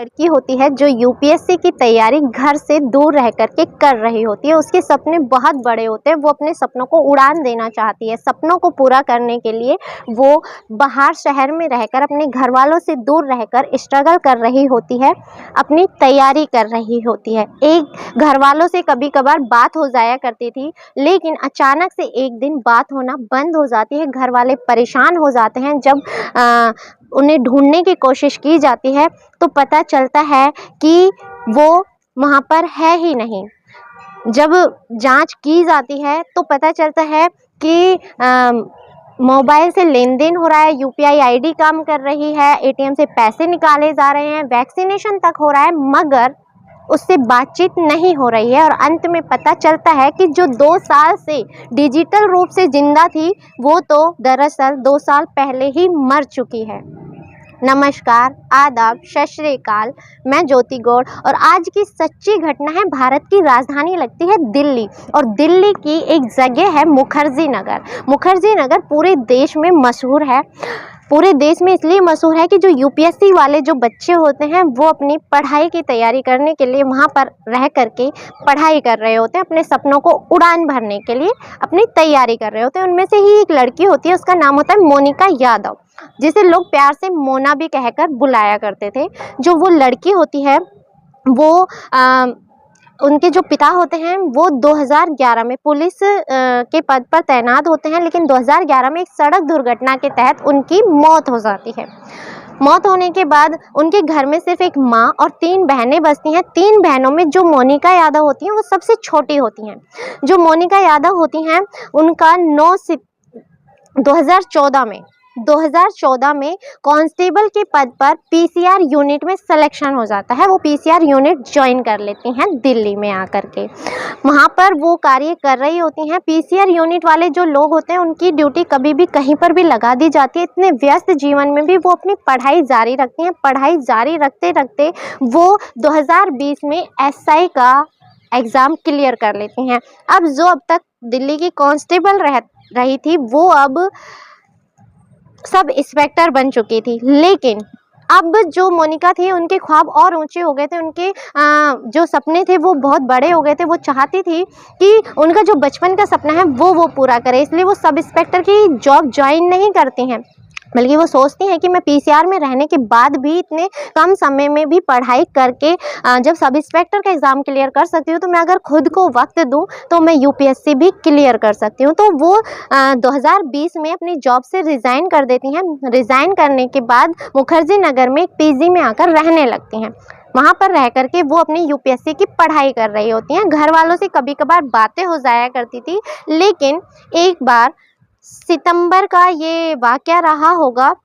लड़की होती है जो यूपीएससी की तैयारी घर से दूर रह कर के कर रही होती है। उसके सपने बहुत बड़े होते हैं, वो अपने सपनों को उड़ान देना चाहती है। सपनों को पूरा करने के लिए वो बाहर शहर में रहकर अपने घर वालों से दूर रहकर स्ट्रगल कर रही होती है, अपनी तैयारी कर रही होती है। एक घर वालों से कभी कभार बात हो जाया करती थी, लेकिन अचानक से एक दिन बात होना बंद हो जाती है। घर वाले परेशान हो जाते हैं। जब उन्हें ढूंढने की कोशिश की जाती है तो पता चलता है कि वो वहाँ पर है ही नहीं। जब जांच की जाती है तो पता चलता है कि मोबाइल से लेन देन हो रहा है, यूपीआई आईडी काम कर रही है, एटीएम से पैसे निकाले जा रहे हैं, वैक्सीनेशन तक हो रहा है, मगर उससे बातचीत नहीं हो रही है। और अंत में पता चलता है कि जो 2 साल से डिजिटल रूप से जिंदा थी वो तो दरअसल 2 साल पहले ही मर चुकी है। नमस्कार, आदाब, सत श्री अकाल। मैं ज्योति गौड़ और आज की सच्ची घटना है। भारत की राजधानी लगती है दिल्ली और दिल्ली की एक जगह है मुखर्जी नगर। मुखर्जी नगर पूरे देश में मशहूर है। पूरे देश में इसलिए मशहूर है कि जो यूपीएससी वाले जो बच्चे होते हैं वो अपनी पढ़ाई की तैयारी करने के लिए वहाँ पर रह करके पढ़ाई कर रहे होते हैं, अपने सपनों को उड़ान भरने के लिए अपनी तैयारी कर रहे होते हैं। उनमें से ही एक लड़की होती है, उसका नाम होता है मोनिका यादव, जिसे लोग प्यार से मोना भी कहकर बुलाया करते थे। जो वो लड़की होती है वो उनके जो पिता होते हैं वो 2011 में पुलिस के पद पर तैनात होते हैं, लेकिन 2011 में एक सड़क दुर्घटना के तहत उनकी मौत हो जाती है। मौत होने के बाद उनके घर में सिर्फ एक माँ और 3 बहनें बसती हैं। 3 बहनों में जो मोनिका यादव होती हैं वो सबसे छोटी होती हैं। जो मोनिका यादव होती हैं उनका 2014 में कांस्टेबल के पद पर पीसीआर यूनिट में सिलेक्शन हो जाता है। वो पीसीआर यूनिट ज्वाइन कर लेती हैं दिल्ली में आकर के। वहाँ पर वो कार्य कर रही होती हैं। पीसीआर यूनिट वाले जो लोग होते हैं उनकी ड्यूटी कभी भी कहीं पर भी लगा दी जाती है। इतने व्यस्त जीवन में भी वो अपनी पढ़ाई जारी रखती हैं। पढ़ाई जारी रखते रखते वो 2020 में एसआई का एग्ज़ाम क्लियर कर लेती हैं। अब तक दिल्ली की कांस्टेबल रही थी वो अब सब इंस्पेक्टर बन चुकी थी। लेकिन अब जो मोनिका थी उनके ख्वाब और ऊंचे हो गए थे। उनके जो सपने थे वो बहुत बड़े हो गए थे। वो चाहती थी कि उनका जो बचपन का सपना है वो पूरा करे। इसलिए वो सब इंस्पेक्टर की जॉब ज्वाइन नहीं करती हैं, बल्कि वो सोचती हैं कि मैं पीसीआर में रहने के बाद भी इतने कम समय में भी पढ़ाई करके जब सब इंस्पेक्टर का एग्ज़ाम क्लियर कर सकती हूँ तो मैं अगर खुद को वक्त दूँ तो मैं यूपीएससी भी क्लियर कर सकती हूँ। तो वो 2020 में अपनी जॉब से रिज़ाइन कर देती हैं। रिज़ाइन करने के बाद मुखर्जी नगर में एक पीजी में आकर रहने लगती हैं। वहाँ पर रह करके वो अपनी यूपीएससी की पढ़ाई कर रही होती हैं। घर वालों से कभी कभार बातें हो जाया करती थी, लेकिन एक बार सितंबर का ये वाक़या रहा होगा।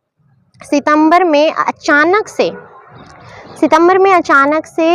सितंबर में अचानक से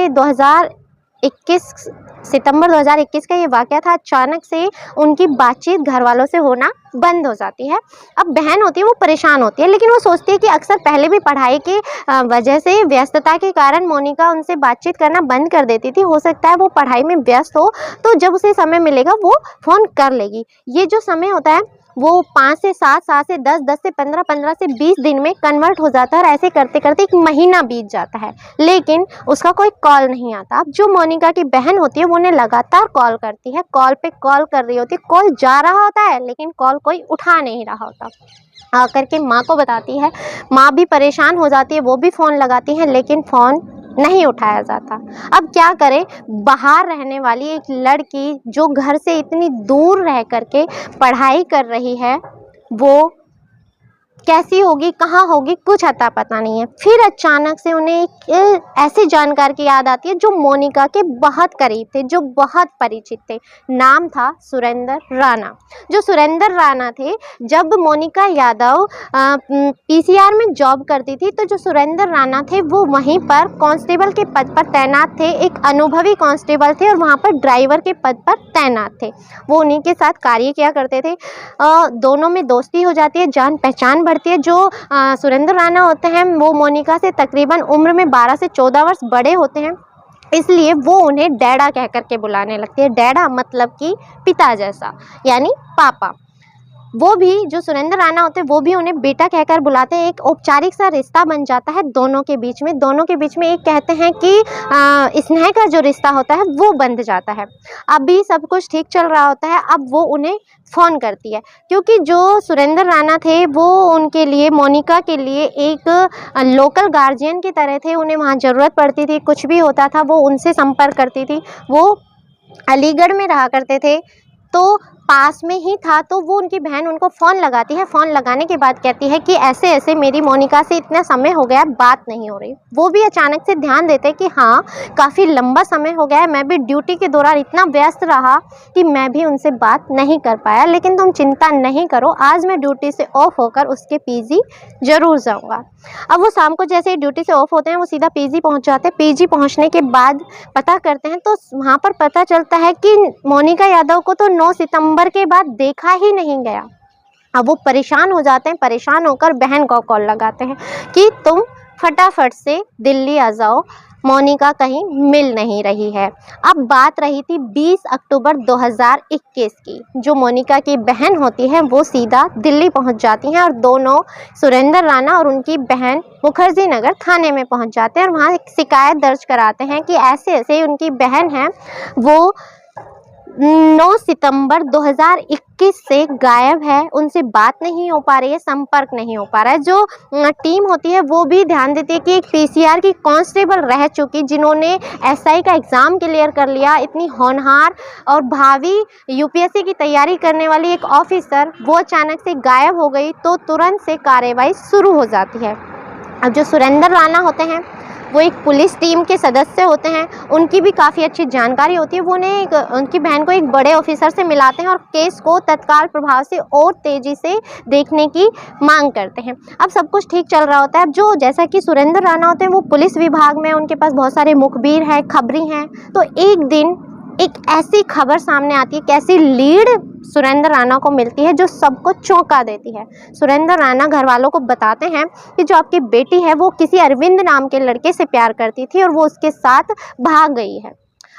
2021 का ये वाक़या था। अचानक से उनकी बातचीत घर वालों से होना बंद हो जाती है। अब बहन होती है वो परेशान होती है, लेकिन वो सोचती है कि अक्सर पहले भी पढ़ाई की वजह से व्यस्तता के कारण मोनिका उनसे बातचीत करना बंद कर देती थी। हो सकता है वो पढ़ाई में व्यस्त हो तो जब उसे समय मिलेगा वो फ़ोन कर लेगी। ये जो समय होता है वो 5 से 7, 7 से 10, 10 से 15, 15 से 20 दिन में कन्वर्ट हो जाता है और ऐसे करते करते 1 महीना बीत जाता है, लेकिन उसका कोई कॉल नहीं आता। अब जो मोनिका की बहन होती है वो उन्हें लगातार कॉल करती है, कॉल पे कॉल कर रही होती है। कॉल जा रहा होता है लेकिन कॉल कोई उठा नहीं रहा होता। आकर के माँ को बताती है, माँ भी परेशान हो जाती है, वो भी फ़ोन लगाती हैं लेकिन फ़ोन नहीं उठाया जाता। अब क्या करे, बाहर रहने वाली एक लड़की जो घर से इतनी दूर रह करके पढ़ाई कर रही है वो कैसी होगी, कहाँ होगी, कुछ अता पता नहीं है। फिर अचानक से उन्हें एक ऐसी जानकार की याद आती है जो मोनिका के बहुत करीब थे, जो बहुत परिचित थे। नाम था सुरेंद्र राणा। जो सुरेंद्र राणा थे, जब मोनिका यादव पीसीआर में जॉब करती थी तो जो सुरेंद्र राणा थे वो वहीं पर कांस्टेबल के पद पर तैनात थे। एक अनुभवी कांस्टेबल थे और वहाँ पर ड्राइवर के पद पर तैनात थे। वो उन्हीं के साथ कार्य किया करते थे। दोनों में दोस्ती हो जाती है, जान पहचान बढ़ती है। जो सुरेंद्र राणा होते हैं वो मोनिका से तकरीबन उम्र में 12 से 14 वर्ष बड़े होते हैं, इसलिए वो उन्हें डैडा कह कर के बुलाने लगती है। डैडा मतलब कि पिता जैसा, यानी पापा। वो भी जो सुरेंद्र राणा होते हैं वो भी उन्हें बेटा कहकर बुलाते हैं। एक औपचारिक सा रिश्ता बन जाता है दोनों के बीच में। दोनों के बीच में एक कहते हैं कि स्नेह का जो रिश्ता होता है वो बंध जाता है। अभी सब कुछ ठीक चल रहा होता है। अब वो उन्हें फ़ोन करती है, क्योंकि जो सुरेंद्र राणा थे वो उनके लिए, मोनिका के लिए एक लोकल गार्जियन की तरह थे। उन्हें वहाँ ज़रूरत पड़ती थी, कुछ भी होता था वो उनसे संपर्क करती थी। वो अलीगढ़ में रहा करते थे तो पास में ही था, तो वो उनकी बहन उनको फ़ोन लगाती है। फ़ोन लगाने के बाद कहती है कि ऐसे ऐसे मेरी मोनिका से इतना समय हो गया, बात नहीं हो रही। वो भी अचानक से ध्यान देते कि हाँ, काफ़ी लंबा समय हो गया है, मैं भी ड्यूटी के दौरान इतना व्यस्त रहा कि मैं भी उनसे बात नहीं कर पाया, लेकिन तुम चिंता नहीं करो, आज मैं ड्यूटी से ऑफ होकर उसके पीजी ज़रूर जाऊँगा। अब वो शाम को जैसे ही ड्यूटी से ऑफ होते हैं वो सीधा पीजी पहुँच जाते हैं। पीजी पहुँचने के बाद पता करते हैं तो वहाँ पर पता चलता है कि मोनिका यादव को तो 9 सितंबर के बाद देखा ही नहीं गया। अब वो परेशान हो जाते हैं। परेशान होकर बहन को कॉल लगाते हैं कि तुम फटाफट से दिल्ली आ जाओ, मोनिका कहीं मिल नहीं रही है। अब बात रही थी 20 अक्टूबर 2021 की। जो मोनिका की बहन होती है वो सीधा दिल्ली पहुंच जाती हैं और दोनों, सुरेंद्र राणा और उनकी बहन, मुखर्जी नगर थाने में पहुंच जाते हैं और वहां एक शिकायत दर्ज कराते हैं कि ऐसे ऐसे उनकी बहन है वो 9 सितंबर 2021 से गायब है, उनसे बात नहीं हो पा रही है, संपर्क नहीं हो पा रहा है। जो टीम होती है वो भी ध्यान देती है कि एक पीसीआर की कांस्टेबल रह चुकी, जिन्होंने एसआई का एग्ज़ाम क्लियर कर लिया, इतनी होनहार और भावी यूपीएससी की तैयारी करने वाली एक ऑफिसर, वो अचानक से गायब हो गई, तो तुरंत से कार्रवाई शुरू हो जाती है। अब जो सुरेंद्र राणा होते हैं वो एक पुलिस टीम के सदस्य होते हैं, उनकी भी काफ़ी अच्छी जानकारी होती है। वो उनकी बहन को एक बड़े ऑफिसर से मिलाते हैं और केस को तत्काल प्रभाव से और तेज़ी से देखने की मांग करते हैं। अब सब कुछ ठीक चल रहा होता है। अब जो जैसा कि सुरेंद्र राणा होते हैं वो पुलिस विभाग में, उनके पास बहुत सारे मुखबिर हैं, खबरी हैं। तो एक दिन एक ऐसी खबर सामने आती है, कैसी लीड सुरेंद्र राणा को मिलती है जो सबको चौंका देती है। सुरेंद्र राणा घर वालों को बताते हैं कि जो आपकी बेटी है वो किसी अरविंद नाम के लड़के से प्यार करती थी और वो उसके साथ भाग गई है।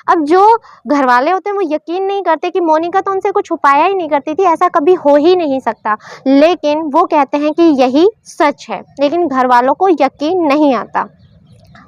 अब जो घर वाले होते हैं वो यकीन नहीं करते कि मोनिका तो उनसे कुछ छुपाया ही नहीं करती थी, ऐसा कभी हो ही नहीं सकता, लेकिन वो कहते हैं कि यही सच है, लेकिन घर वालों को यकीन नहीं आता।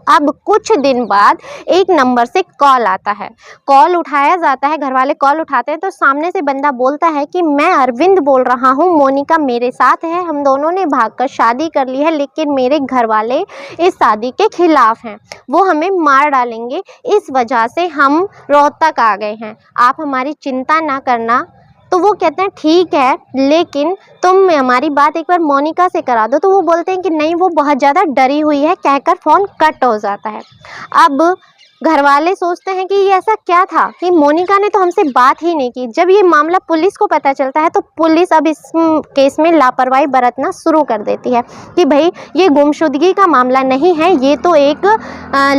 अब कुछ दिन बाद एक नंबर से कॉल आता है, कॉल उठाया जाता है, घर वाले कॉल उठाते हैं तो सामने से बंदा बोलता है कि मैं अरविंद बोल रहा हूँ, मोनिका मेरे साथ है, हम दोनों ने भागकर शादी कर ली है, लेकिन मेरे घर वाले इस शादी के खिलाफ हैं, वो हमें मार डालेंगे, इस वजह से हम रोहतक आ गए हैं, आप हमारी चिंता ना करना। तो वो कहते हैं ठीक है, लेकिन तुम हमारी बात एक बार मोनिका से करा दो। तो वो बोलते हैं कि नहीं, वो बहुत ज़्यादा डरी हुई है, कहकर फ़ोन कट हो जाता है। अब घर वाले सोचते हैं कि ये ऐसा क्या था कि मोनिका ने तो हमसे बात ही नहीं की। जब ये मामला पुलिस को पता चलता है तो पुलिस अब इस केस में लापरवाही बरतना शुरू कर देती है कि भाई ये गुमशुदगी का मामला नहीं है, ये तो एक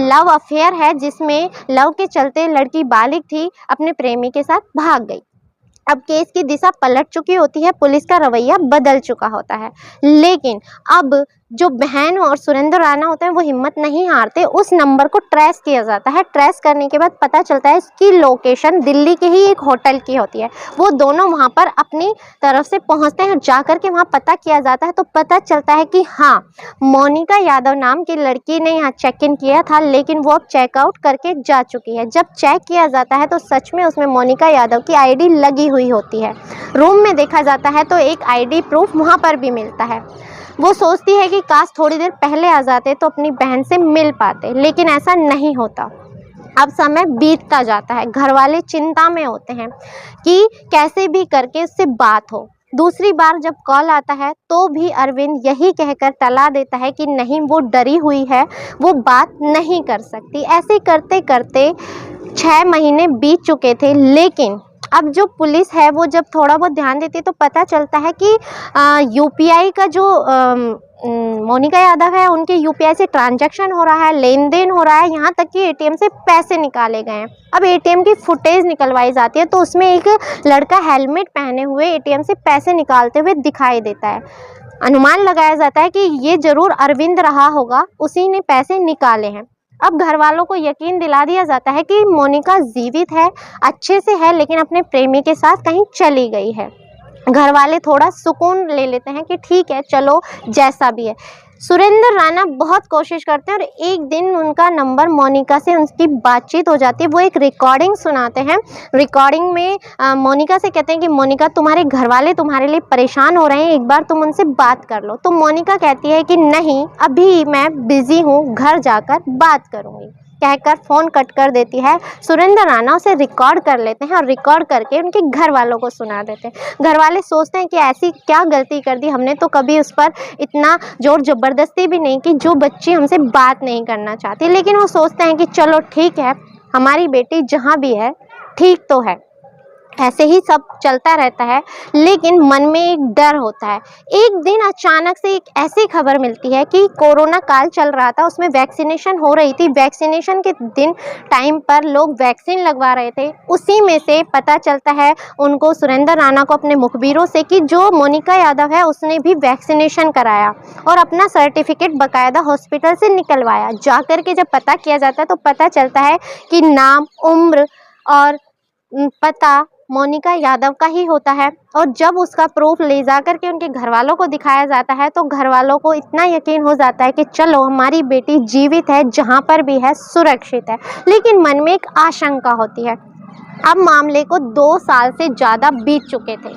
लव अफेयर है, जिसमें लव के चलते लड़की बालिग थी, अपने प्रेमी के साथ भाग गई। अब केस की दिशा पलट चुकी होती है, पुलिस का रवैया बदल चुका होता है, लेकिन अब जो बहन और सुरेंद्र राणा होते हैं वो हिम्मत नहीं हारते। उस नंबर को ट्रेस किया जाता है। ट्रेस करने के बाद पता चलता है इसकी लोकेशन दिल्ली के ही एक होटल की होती है। वो दोनों वहाँ पर अपनी तरफ से पहुँचते हैं, जाकर के वहाँ पता किया जाता है तो पता चलता है कि हाँ, मोनिका यादव नाम की लड़की ने यहाँ चेक इन किया था, लेकिन वो अब चेकआउट करके जा चुकी है। जब चेक किया जाता है तो सच में उसमें मोनिका यादव की आईडी लगी हुई होती है। रूम में देखा जाता है तो एक आईडी प्रूफ वहाँ पर भी मिलता है। वो सोचती है कि काश थोड़ी देर पहले आ जाते तो अपनी बहन से मिल पाते, लेकिन ऐसा नहीं होता। अब समय बीतता जाता है, घर वाले चिंता में होते हैं कि कैसे भी करके उससे बात हो। दूसरी बार जब कॉल आता है तो भी अरविंद यही कहकर टला देता है कि नहीं, वो डरी हुई है, वो बात नहीं कर सकती। ऐसे करते करते 6 महीने बीत चुके थे, लेकिन अब जो पुलिस है वो जब थोड़ा बहुत ध्यान देती है तो पता चलता है कि यूपीआई का जो मोनिका यादव है उनके यूपीआई से ट्रांजैक्शन हो रहा है, लेन देन हो रहा है, यहाँ तक कि एटीएम से पैसे निकाले गए हैं। अब एटीएम की फुटेज निकलवाई जाती है तो उसमें एक लड़का हेलमेट पहने हुए एटीएम से पैसे निकालते हुए दिखाई देता है। अनुमान लगाया जाता है कि ये जरूर अरविंद रहा होगा, उसी ने पैसे निकाले हैं। अब घर वालों को यकीन दिला दिया जाता है कि मोनिका जीवित है, अच्छे से है, लेकिन अपने प्रेमी के साथ कहीं चली गई है। घर वाले थोड़ा सुकून ले लेते हैं कि ठीक है चलो जैसा भी है। सुरेंद्र राणा बहुत कोशिश करते हैं और एक दिन उनका नंबर मोनिका से उनकी बातचीत हो जाती है। वो एक रिकॉर्डिंग सुनाते हैं। रिकॉर्डिंग में मोनिका से कहते हैं कि मोनिका तुम्हारे घर वाले तुम्हारे लिए परेशान हो रहे हैं, एक बार तुम उनसे बात कर लो। तो मोनिका कहती है कि नहीं, अभी मैं बिज़ी हूँ, घर जाकर बात करूँगी, कहकर फ़ोन कट कर देती है। सुरेंद्र राणा उसे रिकॉर्ड कर लेते हैं और रिकॉर्ड करके उनके घर वालों को सुना देते हैं। घर वाले सोचते हैं कि ऐसी क्या गलती कर दी, हमने तो कभी उस पर इतना ज़ोर ज़बरदस्ती भी नहीं की, जो बच्ची हमसे बात नहीं करना चाहती। लेकिन वो सोचते हैं कि चलो ठीक है, हमारी बेटी जहाँ भी है ठीक तो है। ऐसे ही सब चलता रहता है, लेकिन मन में एक डर होता है। एक दिन अचानक से एक ऐसी खबर मिलती है कि कोरोना काल चल रहा था, उसमें वैक्सीनेशन हो रही थी। वैक्सीनेशन के दिन टाइम पर लोग वैक्सीन लगवा रहे थे। उसी में से पता चलता है उनको, सुरेंद्र राणा को, अपने मुखबिरों से कि जो मोनिका यादव है उसने भी वैक्सीनेशन कराया और अपना सर्टिफिकेट बाकायदा हॉस्पिटल से निकलवाया। जाकर के जब पता किया जाता है तो पता चलता है कि नाम, उम्र और पता मोनिका यादव का ही होता है। और जब उसका प्रूफ ले जा कर के उनके घर वालों को दिखाया जाता है तो घर वालों को इतना यकीन हो जाता है कि चलो हमारी बेटी जीवित है, जहाँ पर भी है सुरक्षित है। लेकिन मन में एक आशंका होती है। अब मामले को 2 साल से ज़्यादा बीत चुके थे,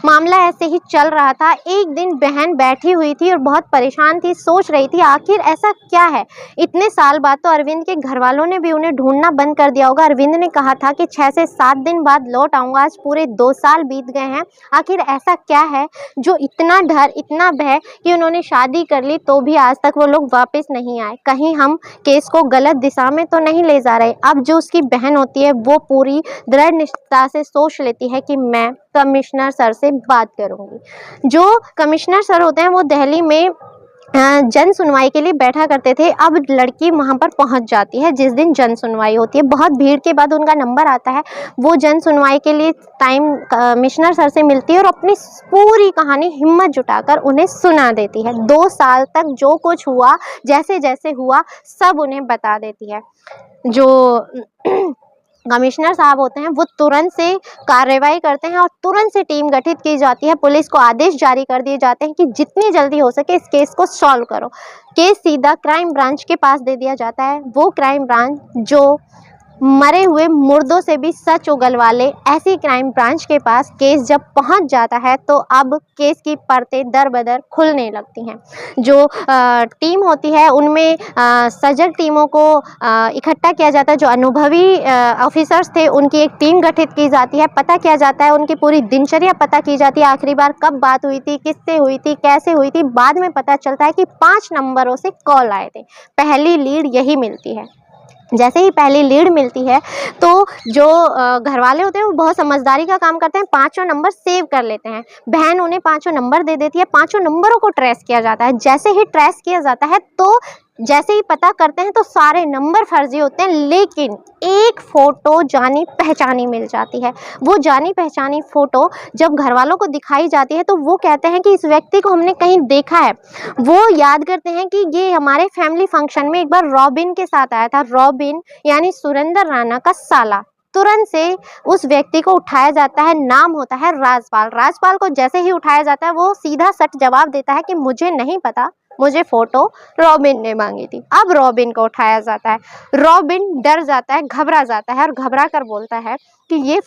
मामला ऐसे ही चल रहा था। एक दिन बहन बैठी हुई थी और बहुत परेशान थी, सोच रही थी आखिर ऐसा क्या है। इतने साल बाद तो अरविंद के घर वालों ने भी उन्हें ढूंढना बंद कर दिया होगा। अरविंद ने कहा था कि 6 से 7 दिन बाद लौट आऊँगा, आज पूरे 2 साल बीत गए हैं। आखिर ऐसा क्या है जो इतना डर, इतना भय कि उन्होंने शादी कर ली तो भी आज तक वो लोग वापस नहीं आए। कहीं हम केस को गलत दिशा में तो नहीं ले जा रहे। अब जो उसकी बहन होती है वो पूरी दृढ़ निष्ठा से सोच लेती है कि मैं कमिश्नर सर से बात करूंगी। जो कमिश्नर सर होते हैं वो दिल्ली में जन सुनवाई के लिए बैठा करते थे। अब लड़की वहां पर पहुंच जाती है जिस दिन जन सुनवाई होती है। बहुत भीड़ के बाद उनका नंबर आता है। वो जन सुनवाई के लिए टाइम कमिश्नर सर से मिलती है और अपनी पूरी कहानी हिम्मत जुटाकर उन्हें सुना देती है। 2 साल तक जो कुछ हुआ, जैसे जैसे हुआ, सब उन्हें बता देती है। जो कमिश्नर साहब होते हैं वो तुरंत से कार्रवाई करते हैं और तुरंत से टीम गठित की जाती है। पुलिस को आदेश जारी कर दिए जाते हैं कि जितनी जल्दी हो सके इस केस को सॉल्व करो। केस सीधा क्राइम ब्रांच के पास दे दिया जाता है। वो क्राइम ब्रांच जो मरे हुए मुर्दों से भी सच उगलवा ले, ऐसी क्राइम ब्रांच के पास केस जब पहुंच जाता है तो अब केस की परतें दर बदर खुलने लगती हैं। जो टीम होती है उनमें सजग टीमों को इकट्ठा किया जाता है। जो अनुभवी ऑफिसर्स थे उनकी एक टीम गठित की जाती है। पता किया जाता है, उनकी पूरी दिनचर्या पता की जाती है। आखिरी बार कब बात हुई थी, किससे हुई थी, कैसे हुई थी। बाद में पता चलता है कि 5 नंबरों से कॉल आए थे। पहली लीड यही मिलती है। जैसे ही पहली लीड मिलती है तो जो घर वाले होते हैं वो बहुत समझदारी का काम करते हैं, 5 नंबर सेव कर लेते हैं। बहन उन्हें 5 नंबर दे देती है। 5 नंबरों को ट्रेस किया जाता है। जैसे ही ट्रेस किया जाता है तो जैसे ही पता करते हैं तो सारे नंबर फर्जी होते हैं, लेकिन एक फ़ोटो जानी पहचानी मिल जाती है। वो जानी पहचानी फ़ोटो जब घर वालों को दिखाई जाती है तो वो कहते हैं कि इस व्यक्ति को हमने कहीं देखा है। वो याद करते हैं कि ये हमारे फैमिली फंक्शन में एक बार रॉबिन के साथ आया था। रॉबिन यानी सुरेंद्र राणा का साला। तुरंत से उस व्यक्ति को उठाया जाता है। नाम होता है राजपाल। राजपाल को जैसे ही उठाया जाता है वो सीधा सट जवाब देता है कि मुझे नहीं पता, मुझे फ़ोटो रॉबिन ने मांगी थी। अब रॉबिन को उठाया जाता है। रॉबिन डर जाता है, घबरा जाता है और घबरा कर बोलता है कि ये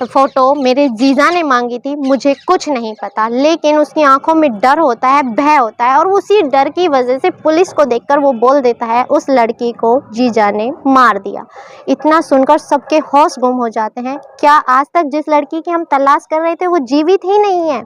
फ़ोटो मेरे जीजा ने मांगी थी, मुझे कुछ नहीं पता। लेकिन उसकी आंखों में डर होता है, भय होता है और उसी डर की वजह से पुलिस को देखकर वो बोल देता है उस लड़की को जीजा ने मार दिया। इतना सुनकर सबके होश गुम हो जाते हैं। क्या आज तक जिस लड़की की हम तलाश कर रहे थे वो जीवित ही नहीं है?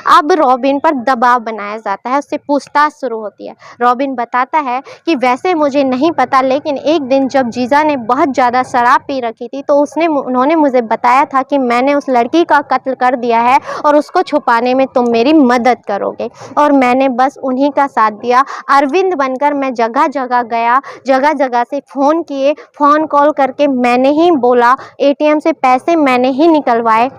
अब रॉबिन पर दबाव बनाया जाता है, उससे पूछताछ शुरू होती है। रॉबिन बताता है कि वैसे मुझे नहीं पता, लेकिन एक दिन जब जीजा ने बहुत ज़्यादा शराब पी रखी थी तो उन्होंने मुझे बताया था कि मैंने उस लड़की का कत्ल कर दिया है और उसको छुपाने में तुम मेरी मदद करोगे। और मैंने बस उन्हीं का साथ दिया। अरविंद बनकर मैं जगह जगह गया, जगह जगह से फ़ोन किए, फ़ोन कॉल करके मैंने ही बोला, ATM से पैसे मैंने ही निकलवाए।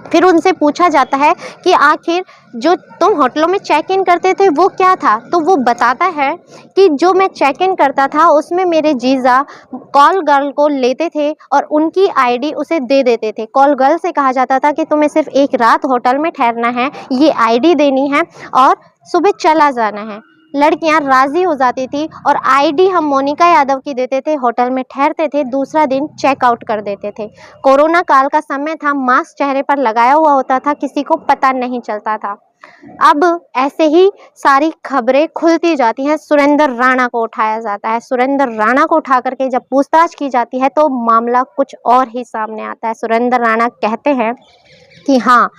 फिर उनसे पूछा जाता है कि आखिर जो तुम होटलों में चेक इन करते थे वो क्या था, तो वो बताता है कि जो मैं चेक इन करता था उसमें मेरे जीजा कॉल गर्ल को लेते थे और उनकी आईडी उसे दे देते थे। कॉल गर्ल से कहा जाता था कि तुम्हें सिर्फ एक रात होटल में ठहरना है, ये आईडी देनी है और सुबह चला जाना है। लड़कियां राजी हो जाती थी और आईडी हम मोनिका यादव की देते थे, होटल में ठहरते थे, दूसरा दिन चेकआउट कर देते थे। कोरोना काल का समय था, मास्क चेहरे पर लगाया हुआ होता था, किसी को पता नहीं चलता था। अब ऐसे ही सारी खबरें खुलती जाती हैं। सुरेंद्र राणा को उठाया जाता है। सुरेंद्र राणा को उठा करके जब पूछताछ की जाती है तो मामला कुछ और ही सामने आता है। सुरेंद्र राणा कहते हैं कि हाँ,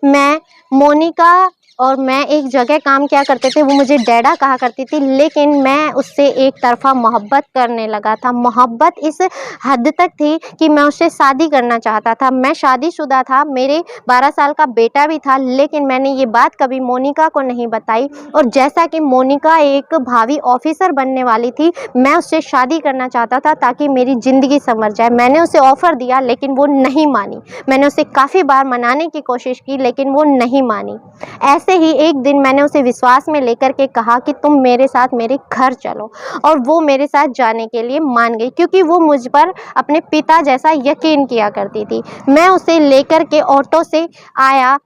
मैं मोनिका और मैं एक जगह काम किया करते थे, वो मुझे डैडा कहा करती थी, लेकिन मैं उससे एक तरफा मोहब्बत करने लगा था। मोहब्बत इस हद तक थी कि मैं उससे शादी करना चाहता था। मैं शादीशुदा था, मेरे 12 साल का बेटा भी था, लेकिन मैंने ये बात कभी मोनिका को नहीं बताई। और जैसा कि मोनिका एक भावी ऑफिसर बनने वाली थी, मैं उससे शादी करना चाहता था ताकि मेरी ज़िंदगी संवर जाए। मैंने उसे ऑफ़र दिया लेकिन वो नहीं मानी। मैंने उसे काफ़ी बार मनाने की कोशिश की लेकिन वो नहीं मानी। ऐसे ही एक दिन मैंने उसे विश्वास में लेकर के कहा कि तुम मेरे साथ मेरे घर चलो, और वो मेरे साथ जाने के लिए मान गई, क्योंकि वो मुझ पर अपने पिता जैसा यकीन किया करती थी। मैं उसे लेकर के ऑटो से आया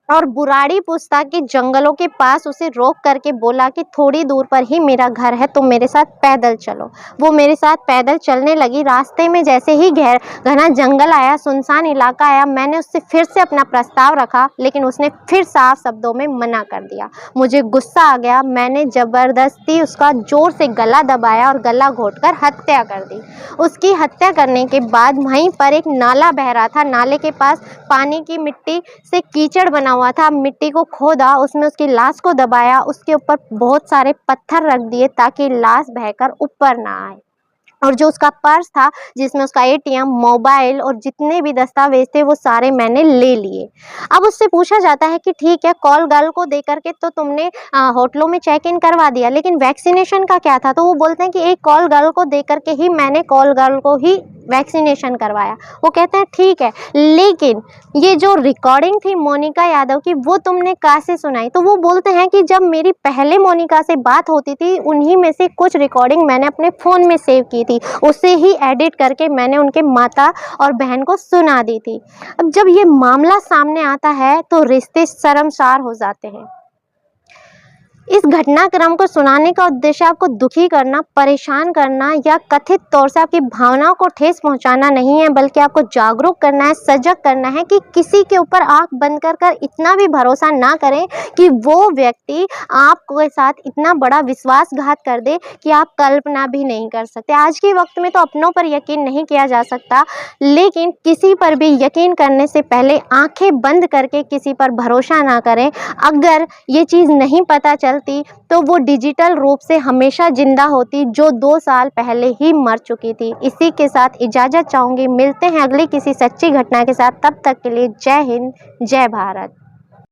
और बुराड़ी पुस्ता के जंगलों के पास उसे रोक करके बोला कि थोड़ी दूर पर ही मेरा घर है, तुम मेरे साथ पैदल चलो। वो मेरे साथ पैदल चलने लगी। रास्ते में जैसे ही घना जंगल आया, सुनसान इलाका आया, मैंने उससे फिर से अपना प्रस्ताव रखा, लेकिन उसने फिर साफ शब्दों में मना कर दिया। मुझे गुस्सा आ गया। मैंने ज़बरदस्ती उसका जोर से गला दबाया और गला घोंटकर हत्या कर दी। उसकी हत्या करने के बाद वहीं पर एक नाला बह रहा था। नाले के पास पानी की मिट्टी से कीचड़ बना हुआ था। मिट्टी को खोदा, उसमें उसकी लाश को दबाया, उसके ऊपर बहुत सारे पत्थर रख दिए ताकि लाश बहकर ऊपर ना आए। और जो उसका पर्स था जिसमें उसका एटीएम, मोबाइल और जितने भी दस्तावेज थे वो सारे मैंने ले लिए। अब उससे पूछा जाता है कि ठीक है, कॉल गर्ल को दे करके तो तुमने होटलों में चेक इन करवा दिया, लेकिन वैक्सीनेशन का क्या था? तो वो बोलते हैं कि एक कॉल गर्ल को दे करके ही मैंने कॉल गर्ल को ही वैक्सीनेशन करवाया। वो कहते हैं ठीक है, लेकिन ये जो रिकॉर्डिंग थी मोनिका यादव की, वो तुमने कहाँ से सुनाई? तो वो बोलते हैं कि जब मेरी पहले मोनिका से बात होती थी, उन्हीं में से कुछ रिकॉर्डिंग मैंने अपने फ़ोन में सेव की थी, उसे ही एडिट करके मैंने उनके माता और बहन को सुना दी थी। अब जब ये मामला सामने आता है तो रिश्ते शर्मसार हो जाते हैं। इस घटनाक्रम को सुनाने का उद्देश्य आपको दुखी करना, परेशान करना या कथित तौर से आपकी भावनाओं को ठेस पहुंचाना नहीं है, बल्कि आपको जागरूक करना है, सजग करना है कि किसी के ऊपर आंख बंद कर इतना भी भरोसा ना करें कि वो व्यक्ति आपके साथ इतना बड़ा विश्वासघात कर दे कि आप कल्पना भी नहीं कर सकते। आज के वक्त में तो अपनों पर यकीन नहीं किया जा सकता, लेकिन किसी पर भी यकीन करने से पहले आंखें बंद करके किसी पर भरोसा ना करें। अगर ये चीज़ नहीं पता तो वो डिजिटल रूप से हमेशा जिंदा होती, जो 2 साल पहले ही मर चुकी थी। इसी के साथ इजाज़त चाहूँगी। मिलते हैं अगली किसी सच्ची घटना के साथ। तब तक के लिए जय हिंद, जय भारत।